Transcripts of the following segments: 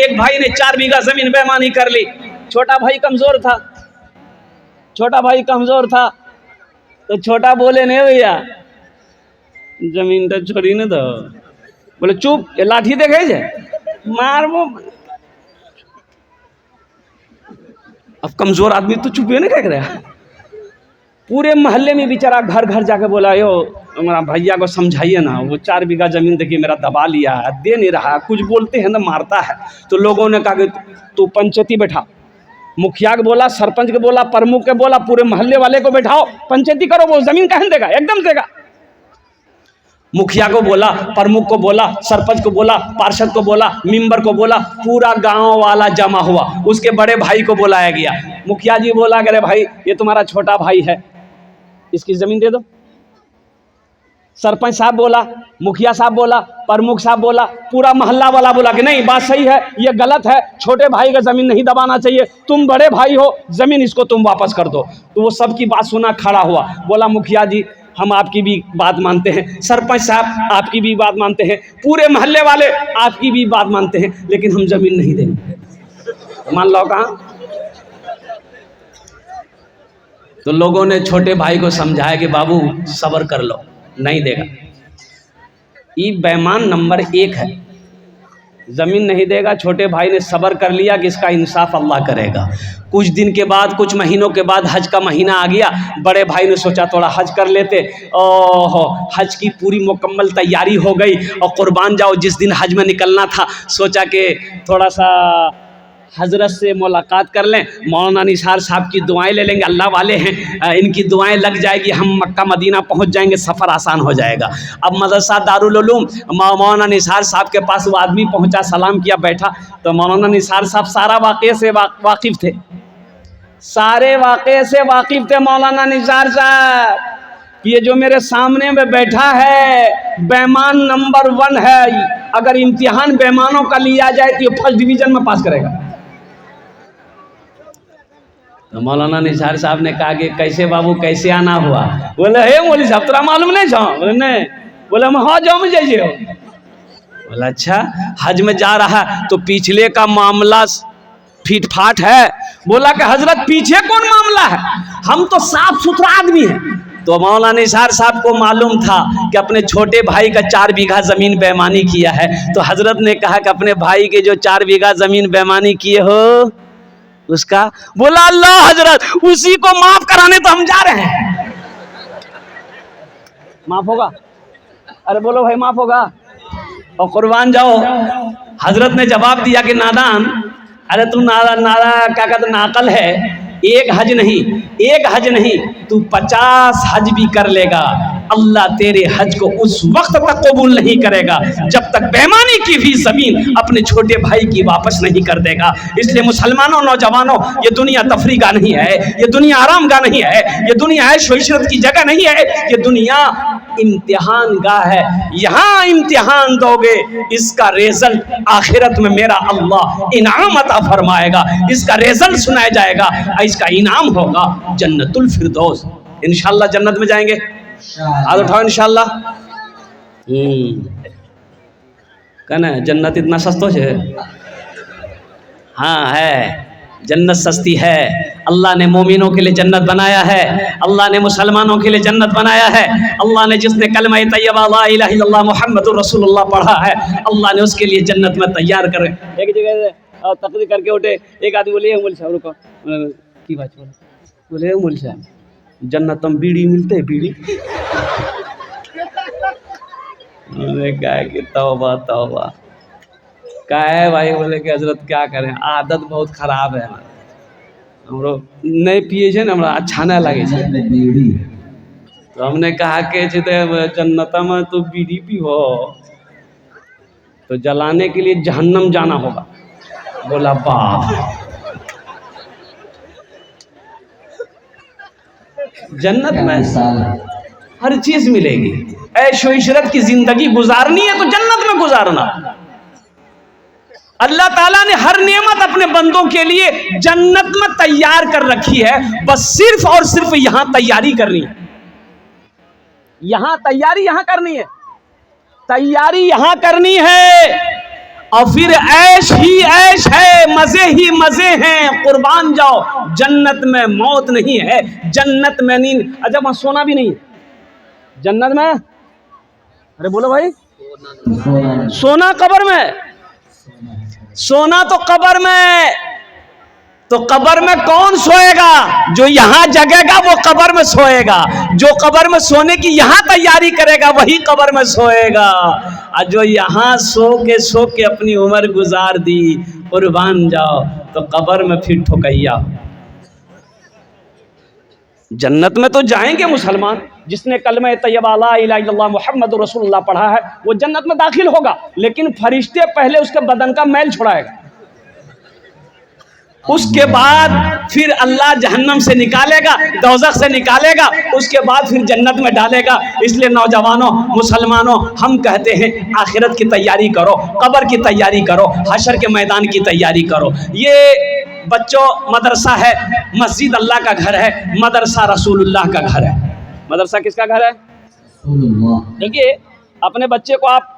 एक भाई ने 4 बीघा जमीन बेईमानी कर ली। छोटा भाई कमजोर था, छोटा भाई कमजोर था, तो छोटा बोले नहीं भैया जमीन तो छोड़ी न दो। बोले चुप, ये लाठी देखे जे मार वो। अब कमजोर आदमी तो चुप नहीं कह रहा। पूरे मोहल्ले में बेचारा घर घर जाके बोला, यो हमारा भैया को समझाइए ना, वो 4 बीघा जमीन देखिए मेरा दबा लिया है, दे नहीं रहा, कुछ बोलते हैं ना मारता है। तो लोगों ने कहा कि तू पंचायती बैठा, मुखिया को बोला, सरपंच को बोला, प्रमुख के बोला, पूरे मोहल्ले वाले को बैठाओ, पंचायती करो, वो जमीन कहाँ देगा, एकदम देगा। मुखिया को बोला, प्रमुख को बोला, सरपंच को बोला, पार्षद को बोला, मेंबर को बोला, पूरा गांव वाला जमा हुआ। उसके बड़े भाई को बुलाया गया। मुखिया जी बोला, अरे भाई ये तुम्हारा छोटा भाई है, इसकी जमीन दे दो। सरपंच साहब बोला, मुखिया साहब बोला, प्रमुख साहब बोला, पूरा मोहल्ला वाला बोला कि नहीं बात सही है, ये गलत है, छोटे भाई का जमीन नहीं दबाना चाहिए, तुम बड़े भाई हो, जमीन इसको तुम वापस कर दो। तो वो सबकी बात सुना, खड़ा हुआ, बोला मुखिया जी हम आपकी भी बात मानते हैं, सरपंच साहब आपकी भी बात मानते हैं, पूरे मोहल्ले वाले आपकी भी बात मानते हैं, लेकिन हम जमीन नहीं देंगे। मान लो कहाँ। तो लोगों ने छोटे भाई को समझाया कि बाबू सब्र कर लो, नहीं देगा। ये बेईमान नंबर 1 है, जमीन नहीं देगा। छोटे भाई ने सब्र कर लिया कि इसका इंसाफ अल्लाह करेगा। कुछ दिन के बाद, कुछ महीनों के बाद हज का महीना आ गया। बड़े भाई ने सोचा थोड़ा हज कर लेते। ओहो, हज की पूरी मुकम्मल तैयारी हो गई और कुर्बान जाओ जिस दिन हज में निकलना था, सोचा कि थोड़ा सा हजरत से मुलाकात कर लें, मौलाना निसार साहब की दुआएं ले लेंगे, अल्लाह वाले हैं, इनकी दुआएं लग जाएगी, हम मक्का मदीना पहुंच जाएंगे, सफ़र आसान हो जाएगा। अब मदरसा दारुल उलूम मौलाना निसार साहब के पास वो आदमी पहुंचा, सलाम किया, बैठा। तो मौलाना निसार साहब सारा वाक़े से वाकिफ़ थे, सारे वाक़े से वाकिफ़ थे मौलाना निसार साहब। ये जो मेरे सामने में बैठा है बेईमान नंबर 1 है, अगर इम्तिहान बेईमानों का लिया जाए तो ये 1st डिवीज़न में पास करेगा। तो मौलाना निसार साहब ने कहा कि कैसे बाबू, कैसे आना हुआ? बोले हे मौलवी साहब तोरा मालूम नहीं छो? बोले नहीं। बोले हम हाँ जाओ में जाइए। बोला अच्छा, हज में जा रहा है तो पिछले का मामला फीट फाट है। बोला कि हजरत पीछे कौन मामला है, हम तो साफ सुथरा आदमी हैं। तो मौलाना निसार साहब को मालूम था कि अपने छोटे भाई का 4 बीघा जमीन बेईमानी किया है। तो हजरत ने कहा कि अपने भाई के जो 4 बीघा जमीन बेईमानी किए हो उसका। बोला अल्लाह हजरत उसी को माफ कराने तो हम जा रहे हैं। माफ होगा? अरे बोलो भाई माफ होगा और कुर्बान जाओ। हजरत ने जवाब दिया कि नादान, अरे तू नादा क्या कहते नाकल है, एक हज नहीं तू 50 हज भी कर लेगा, अल्लाह तेरे हज को उस वक्त तक कबूल नहीं करेगा जब तक बेईमानी की भी जमीन अपने छोटे भाई की वापस नहीं कर देगा। इसलिए मुसलमानों, नौजवानों, ये दुनिया तफरी का नहीं है, ये दुनिया आराम का नहीं है, ये दुनिया ऐश व इशरत की जगह नहीं है, ये दुनिया इम्तिहान गाह है। यहाँ इम्तिहान दोगे, इसका रिजल्ट आखिरत में मेरा अल्लाह इनाम अता फरमाएगा, इसका रिजल्ट सुनाया जाएगा, इसका इनाम होगा जन्नतुल फिरदौस। इंशाअल्लाह जन्नत में जाएंगे, हाथ उठाओ इंशाअल्लाह। कहना जन्नत इतना सस्तो है? हाँ है, जन्नत सस्ती है। अल्लाह ने मोमिनों के लिए जन्नत बनाया है, अल्लाह ने मुसलमानों के लिए जन्नत बनाया है। अल्लाह ने जिसने कलमा तैयबा ला इलाहा इल्लल्लाह मुहम्मदुर रसूलुल्लाह पढ़ा है, अल्लाह ने उसके लिए जन्नत में तैयार कर। एक जगह तकरीर करके उठे, एक आदमी बोले मौलवी साहब रुको, की बात बोले मौलवी साहब जन्नत में बीड़ी मिलते, बीड़ी? कहा कि तौबा तौबा। क्या है भाई? बोले कि हजरत क्या करें, आदत बहुत खराब है, हमरो नहीं पिए छे, हमरा अच्छा नहीं लगे बीड़ी। तो हमने कहा कि जन्नत में तो बीड़ी पीहो तो जलाने के लिए जहन्नम जाना होगा। बोला बाप, जन्नत में हर चीज मिलेगी, ऐशो इशरत की जिंदगी गुजारनी है तो जन्नत में गुजारना। अल्लाह ताला ने हर नेमत अपने बंदों के लिए जन्नत में तैयार कर रखी है, बस सिर्फ और सिर्फ यहां तैयारी करनी है, यहां तैयारी यहां करनी है, तैयारी यहां करनी है और फिर ऐश ही ऐश मजे ही मजे हैं, कुर्बान जाओ, जन्नत में मौत नहीं है, जन्नत में नींद। अच्छा वहां सोना भी नहीं है जन्नत में? अरे बोलो भाई, सोना कब्र में? सोना तो कब्र में। तो कब्र में कौन सोएगा? जो यहां जगेगा वो कब्र में सोएगा, जो कब्र में सोने की यहां तैयारी करेगा वही कब्र में सोएगा। और जो यहां सो के अपनी उम्र गुजार दी, कुर्बान जाओ, तो कब्र में फिर ठोकैया। जन्नत में तो जाएंगे मुसलमान, जिसने कलमा तैयबा ला इलाहा इल्लल्लाह मुहम्मदुर रसूलुल्लाह पढ़ा है वो जन्नत में दाखिल होगा, लेकिन फरिश्ते पहले उसके बदन का मैल छुड़ाएगा, उसके बाद फिर अल्लाह जहन्नम से निकालेगा, दोज़ख से निकालेगा, उसके बाद फिर जन्नत में डालेगा। इसलिए नौजवानों, मुसलमानों, हम कहते हैं आखिरत की तैयारी करो, कब्र की तैयारी करो, हशर के मैदान की तैयारी करो। ये बच्चों मदरसा है, मस्जिद अल्लाह का घर है, मदरसा रसूलुल्लाह का घर है। मदरसा किसका घर है? देखिए, अपने बच्चे को आप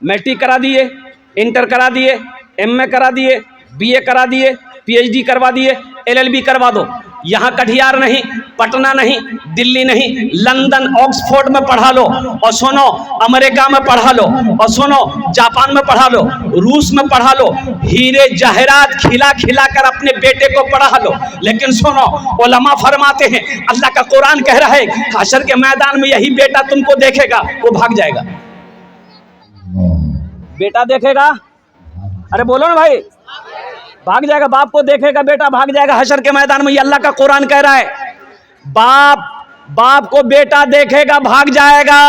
मैट्रिक करा दिए, इंटर करा दिए, एमए करा दिए, बीए करा दिए, पीएचडी करवा दिए, एलएलबी करवा दो। यहाँ कटिहार नहीं, पटना नहीं, दिल्ली नहीं, लंदन ऑक्सफोर्ड में पढ़ा लो, और सुनो अमेरिका में पढ़ा लो, और सुनो जापान में पढ़ा लो, रूस में पढ़ा लो, हीरे जहरात खिला खिला कर अपने बेटे को पढ़ा लो। लेकिन सुनो, उलमा फरमाते हैं, अल्लाह का कुरान कह रहा है, हशर के मैदान में यही बेटा तुमको देखेगा, वो भाग जाएगा। बेटा देखेगा, अरे बोलो ना भाई, भाग जाएगा। बाप को देखेगा, बेटा भाग जाएगा हशर के मैदान में। ये अल्लाह का कुरान कह रहा है। बाप को बेटा देखेगा, भाग जाएगा।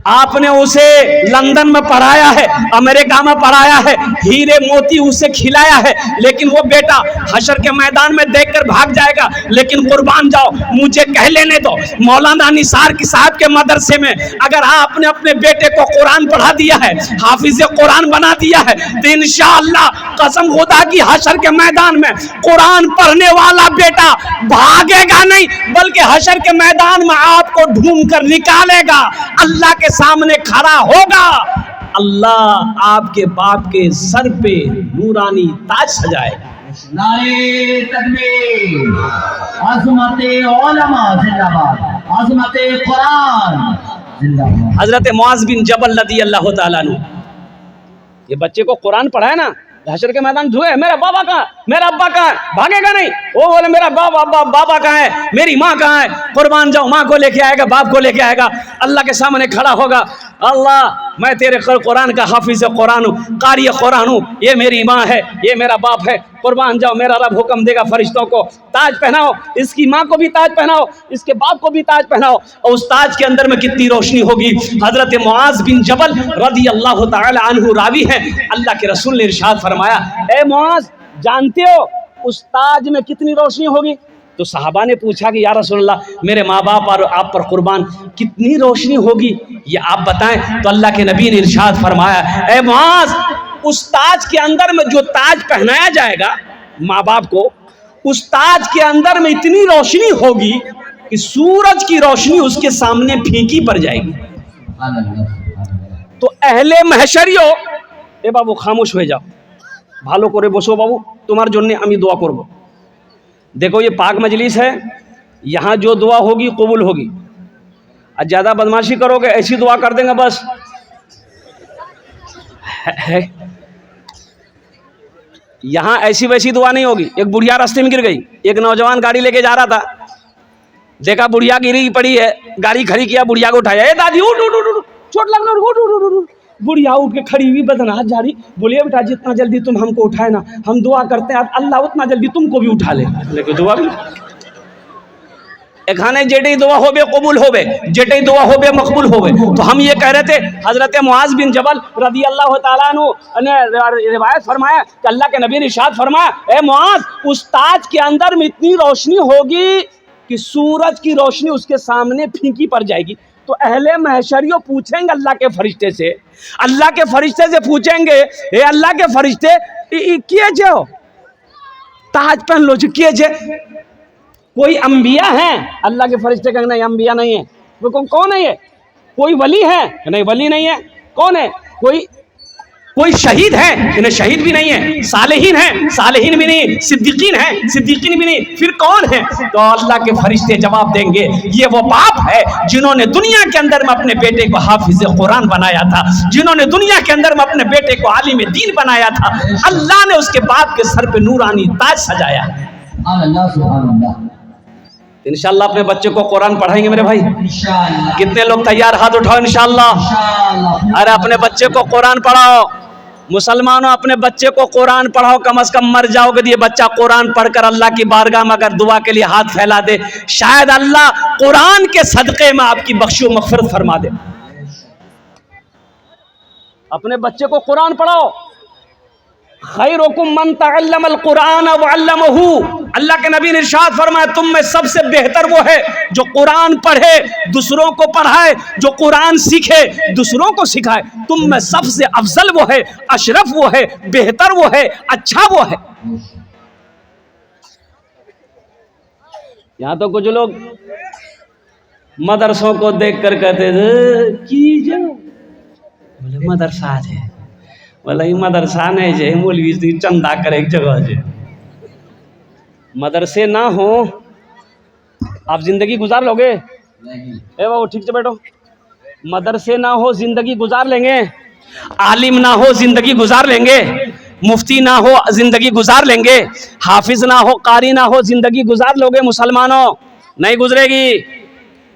आपने उसे लंदन में पढ़ाया है, अमेरिका में पढ़ाया है, हीरे मोती उसे खिलाया है, लेकिन वो बेटा हशर के मैदान में देखकर भाग जाएगा। लेकिन कुर्बान जाओ, मुझे कह लेने दो, मौलाना निसार की साहब के मदरसे में अगर आपने अपने बेटे को कुरान पढ़ा दिया है, हाफिज कुरान बना दिया है, तो इंशाअल्लाह कसम खुदा की हशर के मैदान में कुरान पढ़ने वाला बेटा भागेगा नहीं, बल्कि हशर के मैदान में आपको ढूंढ कर निकालेगा, अल्लाह के सामने खड़ा होगा। अल्लाह आपके बाप के सर पे नूरानी ताज सजाएगा। नारे तकबीर, अज़मते उलमा जिंदाबाद, अज़मते कुरान जिंदाबाद। हजरत मुआज़ बिन जबल रज़ी अल्लाह तआला अन्हु, ये बच्चे को कुरान पढ़ाया ना, हशर के मैदान धुए, मेरा बाबा कहाँ, मेरा अब्बा कहाँ है, भागेगा नहीं। वो बोले मेरा बाबा कहाँ है, मेरी माँ कहाँ है, कुर्बान जाओ, माँ को लेके आएगा, बाप को लेके आएगा, अल्लाह के सामने खड़ा होगा। अल्लाह मैं तेरे कुरान का हाफिज कुरान हूँ, कारी कुरान हूँ, ये मेरी माँ है, ये मेरा बाप है, कुर्बान जाओ, मेरा रब हुक्म देगा फरिश्तों को ताज पहनाओ, इसकी माँ को भी ताज पहनाओ, इसके बाप को भी ताज पहनाओ। और उस ताज के अंदर में कितनी रोशनी होगी। हजरत मुआज़ बिन जबल रज़ी अल्लाह तआला अन्हु रावी हैं, अल्लाह के रसूल ने इरशाद फरमाया, ए मुआज़ जानते हो उस ताज में कितनी रोशनी होगी? तो सहाबा ने पूछा कि या रसूलल्लाह, मेरे माँ बाप और आप पर कुर्बान, कितनी रोशनी होगी ये आप बताएं। तो अल्लाह के नबी ने इरशाद फरमाया, ए मुआज़, उस ताज के अंदर में जो ताज पहनाया जाएगा माँ बाप को, उस ताज के अंदर में इतनी रोशनी होगी कि सूरज की रोशनी उसके सामने फीकी पड़ जाएगी। तो अहले महशरियो, ए बाबू खामोश हो जाओ, भालो करे बसो बाबू, तुम्हार जन्ने अमी दुआ करबो। देखो ये पाक मजलिस है, यहाँ जो दुआ होगी कबूल होगी, और ज़्यादा बदमाशी करोगे ऐसी दुआ कर देंगे बस है। यहाँ ऐसी वैसी दुआ नहीं होगी। एक बुढ़िया रास्ते में गिर गई, एक नौजवान गाड़ी लेके जा रहा था, देखा बुढ़िया गिरी पड़ी है, गाड़ी खड़ी किया, बुढ़िया को उठाया, ए दादी उठ उठ उठ, चोट लग रहा, उठ उठ उठ। बुढ़िया उठ के खड़ी हुई, बदनहाथ जा रही, बोलिए बेटा जितना जल्दी तुम हमको उठाए ना, हम दुआ करते हैं अल्लाह उतना जल्दी तुमको भी उठा ले। लेकिन दुआ भी एखाने जेटे दुआ होबे कबूल होबे, जेटे दुआ होबे मकबूल होबे। तो हम ये कह रहे थे, हजरत मुआज़ बिन जबल रज़ी अल्लाह तआला अन्हु ने रिवायत फरमाया कि अल्लाह के नबी ने इरशाद फरमाया, ए मुआज़, उस ताज के अंदर में इतनी रोशनी होगी कि सूरज की रोशनी उसके सामने फीकी पड़ जाएगी। तो अहले महशरियों पूछेंगे अल्लाह के फरिश्ते से, अल्लाह के फरिश्ते से पूछेंगे, ए अल्लाह के फरिश्ते किए जो ताज पहन लो, जो किए जे कोई अंबिया हैं? अल्लाह के फरिश्ते कहेंगे नहीं अंबिया नहीं है। वो कौन है ये? कोई वली है? नहीं वली नहीं है। कौन है? कोई कोई शहीद है, इन्हें शहीद भी नहीं है, सालेहीन है, सालेहीन भी नहीं, सिद्दीकीन है, सिद्दीकीन भी नहीं, फिर कौन है? तो अल्लाह के फरिश्ते जवाब देंगे, ये वो बाप है जिन्होंने दुनिया के अंदर में अपने बेटे को हाफिज कुरान बनाया था, जिन्होंने दुनिया के अंदर में अपने बेटे को आलिम दीन बनाया था। अल्लाह ने उसके बाप के सर पे नूरानी ताज सजाया। अल्लाह सुभान अल्लाह। इंशाअल्लाह अपने बच्चे को कुरान पढ़ाएंगे मेरे भाई। इंशाअल्लाह। कितने लोग तैयार? हाथ उठाओ इंशाअल्लाह। इंशाअल्लाह। अरे अपने बच्चे को कुरान पढ़ाओ मुसलमानों, अपने बच्चे को कुरान पढ़ाओ। कम से कम मर जाओगे तो ये बच्चा कुरान पढ़कर अल्लाह की बारगाह में अगर दुआ के लिए हाथ फैला दे, शायद अल्लाह कुरान के सदक़े में आपकी बख्शो मग़फ़िरत फरमा दे। अपने बच्चे को कुरान पढ़ाओ। खैरुकुम मन तअल्लमल कुरान व अल्लमहू। अल्लाह के नबी ने इरशाद फरमाया, तुम में सबसे बेहतर वो है जो कुरान पढ़े, दूसरों को पढ़ाए, जो कुरान सीखे, दूसरों को सिखाए। तुम में सबसे अफजल वो है, अशरफ वो है, बेहतर वो है, अच्छा वो है। यहाँ तो कुछ लोग मदरसों को देखकर कहते थे की जाओ, बोले मदरसा है, बोला ये मदरसा नहीं है, मौलवी चंदा करे एक जगह से। मदरसे ना हो आप जिंदगी गुजार लोगे? ए बाबू ठीक से बैठो। मदरसे ना हो जिंदगी गुजार लेंगे? आलिम ना हो जिंदगी गुजार लेंगे? मुफ्ती ना हो जिंदगी गुजार लेंगे? हाफिज ना हो, कारी ना हो, जिंदगी गुजार लोगे? मुसलमानों नहीं गुजरेगी,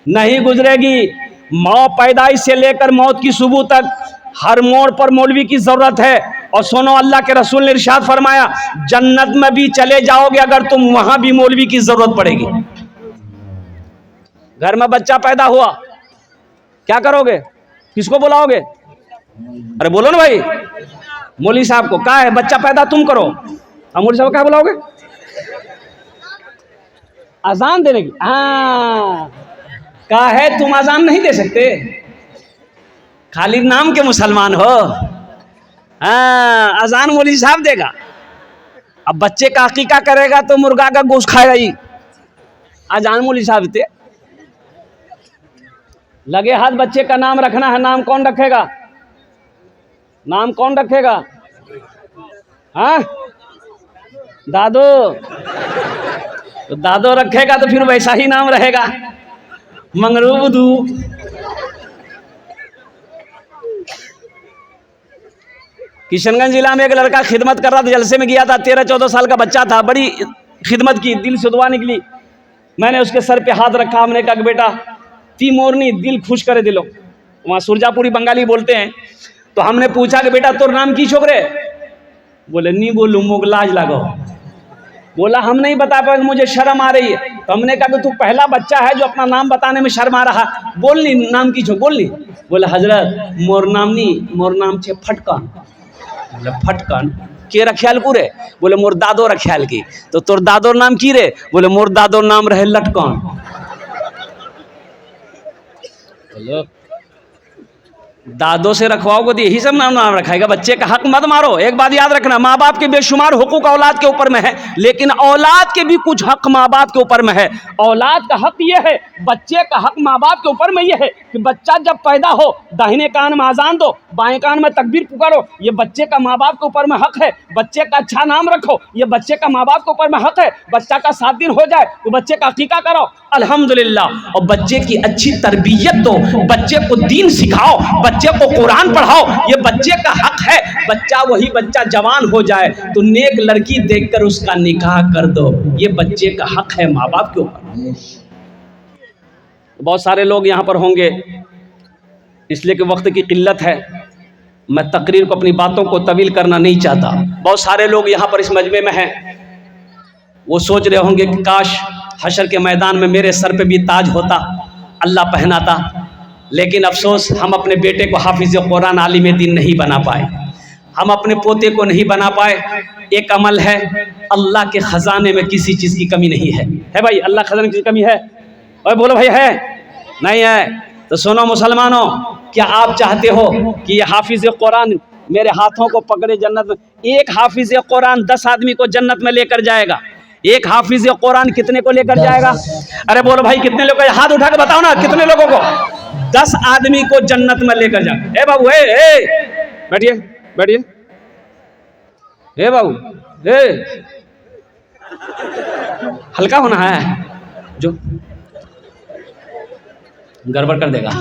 नहीं गुजरेगी। माँ पैदाइश से लेकर मौत की सुबह तक हर मोड़ पर मौलवी की जरूरत है। और सुनो, अल्लाह के रसूल ने इरशाद फरमाया, जन्नत में भी चले जाओगे अगर तुम वहां भी मौलवी की जरूरत पड़ेगी। घर में बच्चा पैदा हुआ, क्या करोगे? किसको बुलाओगे? अरे बोलो ना भाई, मौलवी साहब को। कहा है बच्चा पैदा तुम करो, अब मौलवी साहब को क्या बुलाओगे? अजान देने की? हाँ, कहा है तुम अजान नहीं दे सकते, खाली नाम के मुसलमान हो। हाँ, अजान मौलवी साहब देगा। अब बच्चे का अकीका करेगा तो मुर्गा का गोश्त खाएगा ही, अजान मौलवी साहब थे। लगे हाथ बच्चे का नाम रखना है, नाम कौन रखेगा? नाम कौन रखेगा? हाँ दादो, तो दादो रखेगा तो फिर वैसा ही नाम रहेगा, मंगरूबदू। किशनगंज जिला में एक लड़का खिदमत कर रहा था, जलसे में गया था, 13-14 साल का बच्चा था, बड़ी खिदमत की, दिल से दुआ निकली। मैंने उसके सर पे हाथ रखा, हमने कहा कि बेटा ती मोरनी दिल खुश करे दिलो, वहाँ सुरजापुरी बंगाली बोलते हैं। तो हमने पूछा कि बेटा तोर नाम की छोकरे? बोले नहीं बोलूँ, मोग लाज लगो। बोला हम नहीं बता पाएंगे, मुझे शर्म आ रही है। तो हमने कहा कि तू पहला बच्चा है जो अपना नाम बताने में शर्मा रहा, बोल नहीं नाम की छोक, बोल नहीं। बोले हजरत मोर नाम नहीं, मोर नाम छे फटकन। बोले फटकन के रख्याल को रे? बोले मोर दादो रख्याल की। तो तोर दादोर नाम की रे? बोले मोर दादोर नाम रहे लटकन। दादो से रखवाओगे तो यही सब नाम रखाएगा। बच्चे का हक मत मारो। एक बात याद रखना, माँ बाप के बेशुमार हुकूक औलाद के ऊपर में है, लेकिन औलाद के भी कुछ हक माँ बाप के ऊपर में है। औलाद का हक ये है, बच्चे का हक माँ बाप के ऊपर में ये है कि बच्चा जब पैदा हो दाहिने कान में अजान दो, बाएं कान में तकबीर पुकारो। ये बच्चे का माँ बाप के ऊपर में हक है। बच्चे का अच्छा नाम रखो, ये बच्चे का माँ बाप के ऊपर में हक है। बच्चा का 7 दिन हो जाए तो बच्चे का अकीका करो, अल्हम्दुलिल्लाह। और बच्चे की अच्छी तरबियत दो, बच्चे को दीन सिखाओ, बच्चे को कुरान पढ़ाओ, ये बच्चे का हक है। बच्चा वही बच्चा जवान हो जाए तो नेक लड़की देखकर उसका निकाह कर दो, ये बच्चे का हक है माँ बाप के ऊपर। बहुत सारे लोग यहाँ पर होंगे, इसलिए कि वक्त की किल्लत है, मैं तकरीर को अपनी बातों को तवील करना नहीं चाहता। बहुत सारे लोग यहाँ पर इस मजमे में हैं, वो सोच रहे होंगे कि काश हशर के मैदान में मेरे सर पे भी ताज होता, अल्लाह पहनाता। लेकिन अफसोस हम अपने बेटे को हाफिज कुरान आलिम दीन नहीं बना पाए, हम अपने पोते को नहीं बना पाए। एक अमल है, अल्लाह के ख़जाने में किसी चीज़ की कमी नहीं है। है भाई, अल्लाह ख़जाने की कमी है? और बोलो भाई है? नहीं है? तो सुनो मुसलमानों, क्या आप चाहते हो कि ये हाफिज कुरान मेरे हाथों को पकड़े जन्नत में? एक हाफिज कुरान 10 आदमी को जन्नत में लेकर जाएगा। एक हाफिज कुरान कितने को लेकर जाएगा? अरे बोलो भाई कितने लोग? हाथ उठा के बताओ ना, कितने लोगों को? 10 आदमी को जन्नत में लेकर जाएगा। ए बाबू, ए बैठिए बैठिए। हे बाबू, हे हल्का होना है, जो गड़बड़ कर देगा।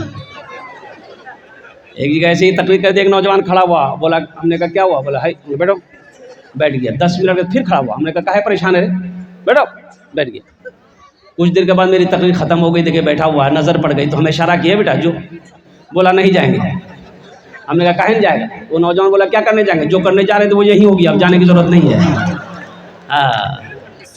एक जगह ऐसे ही तकलीफ कर दिया, एक नौजवान खड़ा हुआ, बोला, हमने कहा क्या हुआ, बोला है बैठो, बैठ गया। 10 मिनट बाद फिर खड़ा हुआ, हमने कहा काहे परेशान है, बैठो, बैठ गया। कुछ देर के बाद मेरी तकलीफ खत्म हो गई, देखिए बैठा हुआ है, नज़र पड़ गई तो हमें इशारा किया, बेटा जो, बोला नहीं जाएंगे। हमने कहा काहे नहीं जाएगा, वो नौजवान बोला क्या करने जाएंगे, जो करने जा रहे थे वो यही होगी, अब जाने की जरूरत नहीं है। हाँ,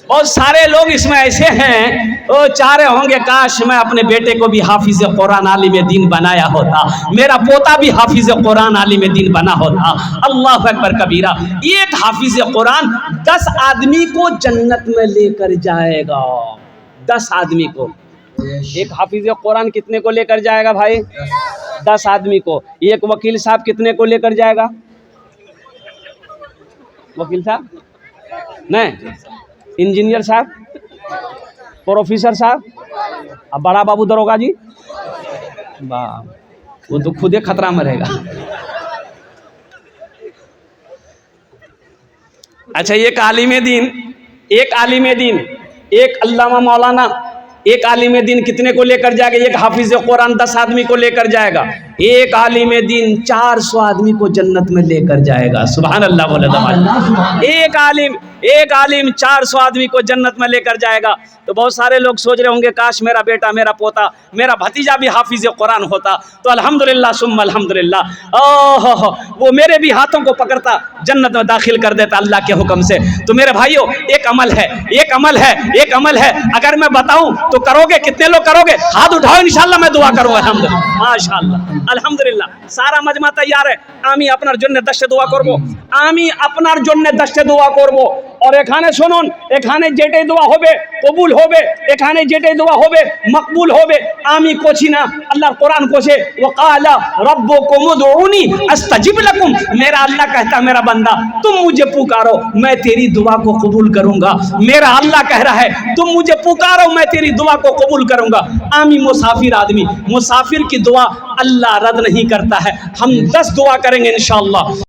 बहुत सारे लोग इसमें ऐसे हैं, वो चाह रहे होंगे काश मैं अपने बेटे को भी हाफिज कुरान आलिम दीन बनाया होता, मेरा पोता भी हाफिज कुरान आलिम दीन बना होता। अल्लाह अकबर कबीरा। एक हाफिज कुरान 10 आदमी को जन्नत में लेकर जाएगा। 10 आदमी को। एक हाफिज कुरान कितने को लेकर जाएगा भाई? 10 आदमी को। एक वकील साहब कितने को लेकर जाएगा? वकील साहब नहीं, इंजीनियर साहब, प्रोफेसर साहब, अब बड़ा बाबू दरोगा जी, वाह, वो तो खुद ही खतरा में रहेगा। अच्छा, एक आलिम दीन, एक आलिम दीन, एक अल्लामा मौलाना, एक आलिम दीन कितने को लेकर जाएगा? एक हाफिज कुरान 10 आदमी को लेकर जाएगा। एक आलिम दीन 400 आदमी को जन्नत में लेकर जाएगा। सुभान अल्लाह बोले दबा। एक आलिम 400 आदमी को जन्नत में लेकर जाएगा। तो बहुत सारे लोग सोच रहे होंगे काश मेरा बेटा, मेरा पोता, मेरा भतीजा भी हाफिज कुरान होता तो अल्हम्दुलिल्लाह सुम्मा अल्हम्दुलिल्लाह, ओह वो मेरे भी हाथों को पकड़ता, जन्नत में दाखिल कर देता अल्लाह के हुक्म से। तो मेरे भाइयों, एक अमल है, एक अमल है, एक अमल है। अगर मैं बताऊं तो करोगे? कितने लोग करोगे? हाथ उठाओ, इंशाल्लाह मैं दुआ करूंगा। अल्हम्दुलिल्लाह, माशाअल्लाह, अल्हम्दुलिल्लाह। सारा मजमा तैयार है। आमी আপনার জন্য 10 দোয়া করব, আমি আপনার জন্য 10 দোয়া করব। और এখানে শুনুন, এখানে যেটাই দোয়া হবে কবুল হবে, এখানে যেটাই দোয়া হবে মকবুল হবে। আমি কোছি না, আল্লাহর কোরআন কোছে, ওয়াকালা রব্বুকুম উদউনি আস্তাজিব লাকুম। मेरा अल्लाह कहता मेरा बंदा तुम मुझे पुकारो, मैं तेरी दुआ को कबूल करूंगा। मेरा अल्लाह कह रहा है तुम मुझे पुकारो, मैं तेरी दुआ को कबूल करूंगा। आमी मुसाफिर आदमी, मुसाफिर की दुआ अल्लाह रद्द नहीं करता है। हम 10 दुआ करेंगे इंशाअल्लाह।